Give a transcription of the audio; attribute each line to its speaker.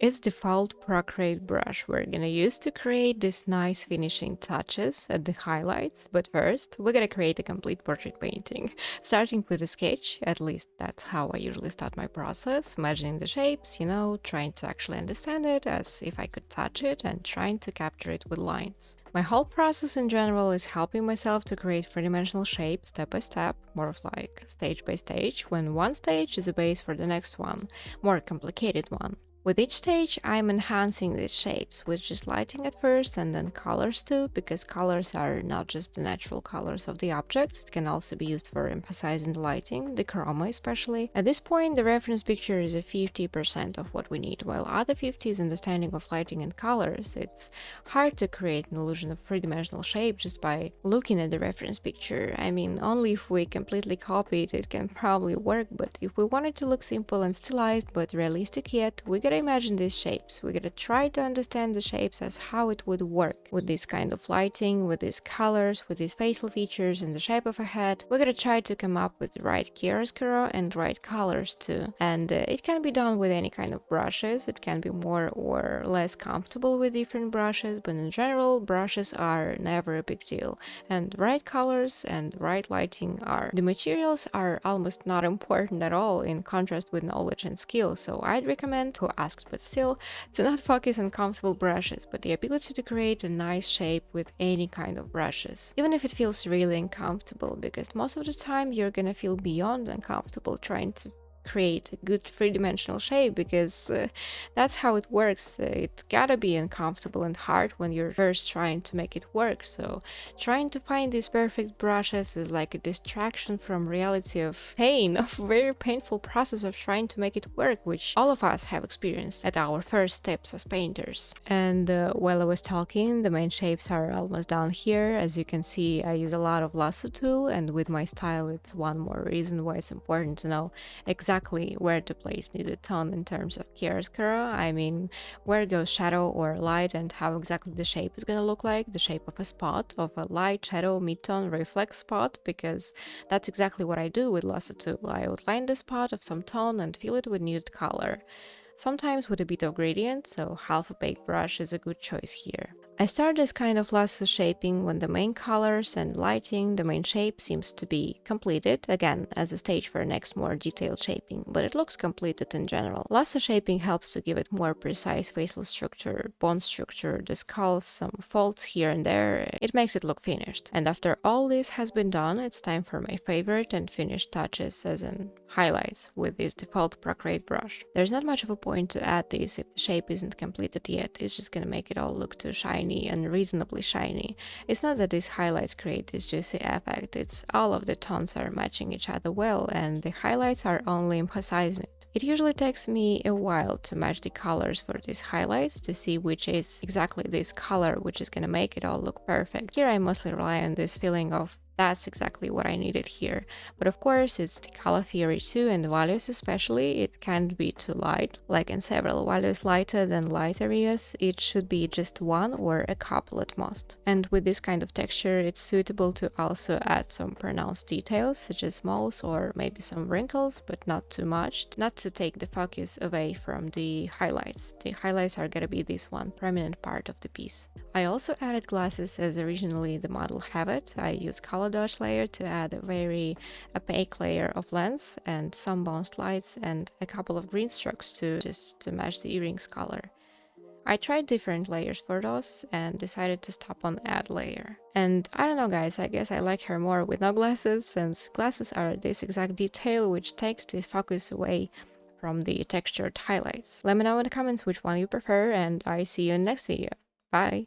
Speaker 1: is default PROCREATE brush we're gonna use to create these nice finishing touches at the highlights. But first, we're gonna create a complete portrait painting, starting with a sketch. At least that's how I usually start my process, imagining the shapes, trying to actually understand it as if I could touch it and trying to capture it with lines. My whole process in general is helping myself to create three-dimensional shapes step by step, more of like stage by stage, when one stage is a base for the next one, more complicated one. With each stage, I'm enhancing these shapes with just lighting at first and then colors too, because colors are not just the natural colors of the objects, it can also be used for emphasizing the lighting, the chroma especially. At this point, the reference picture is a 50% of what we need, while other 50 is understanding of lighting and colors. It's hard to create an illusion of three-dimensional shape just by looking at the reference picture. I mean, only if we completely copy it, it can probably work, but if we want it to look simple and stylized but realistic yet, we gotta imagine these shapes. We gotta try to understand the shapes as how it would work with this kind of lighting, with these colors, with these facial features and the shape of a head. We gotta try to come up with the right chiaroscuro and right colors too. And it can be done with any kind of brushes. It can be more or less comfortable with different brushes, but in general, brushes are never a big deal. And right colors and right lighting are. The materials are almost not important at all in contrast with knowledge and skill, so I'd recommend, who asked but still, to not focus on comfortable brushes, but the ability to create a nice shape with any kind of brushes. Even if it feels really uncomfortable, because most of the time you're gonna feel beyond uncomfortable trying to create a good three-dimensional shape, because that's how it works. It's gotta be uncomfortable and hard when you're first trying to make it work, so trying to find these perfect brushes is like a distraction from reality of pain, of very painful process of trying to make it work, which all of us have experienced at our first steps as painters. And while I was talking, the main shapes are almost down here. As you can see, I use a lot of lasso tool, and with my style it's one more reason why it's important to know exactly where to place needed tone in terms of chiaroscuro. I mean, where goes shadow or light and how exactly the shape is gonna look like, the shape of a spot, of a light, shadow, midtone, reflex spot, because that's exactly what I do with lasso tool. I outline the spot of some tone and fill it with needed color. Sometimes with a bit of gradient, so half opaque brush is a good choice here. I start this kind of lasso shaping when the main colors and lighting, the main shape seems to be completed, again as a stage for next more detailed shaping, but it looks completed in general. Lasso shaping helps to give it more precise facial structure, bone structure, the skulls, some folds here and there. It makes it look finished. And after all this has been done, it's time for my favorite and finished touches, as in highlights, with this default PROCREATE brush. There's not much of a point to add this if the shape isn't completed yet. It's just gonna make it all look too shiny, unreasonably shiny. It's not that these highlights create this juicy effect, it's all of the tones are matching each other well, and the highlights are only emphasizing it. It usually takes me a while to match the colors for these highlights to see which is exactly this color which is gonna make it all look perfect. Here I mostly rely on this feeling of that's exactly what I needed here. But of course, it's the color theory too, and values especially. It can't be too light. Like in several values lighter than light areas, it should be just one or a couple at most. And with this kind of texture, it's suitable to also add some pronounced details, such as moles or maybe some wrinkles, but not too much, not to take the focus away from the highlights. The highlights are gonna be this one prominent part of the piece. I also added glasses as originally the model have it. I use color dodge layer to add a very opaque layer of lens and some bounced lights and a couple of green strokes just to match the earrings color. I tried different layers for those and decided to stop on add layer. And I don't know guys, I guess I like her more with no glasses, since glasses are this exact detail which takes the focus away from the textured highlights. Let me know in the comments which one you prefer, and I see you in the next video. Bye!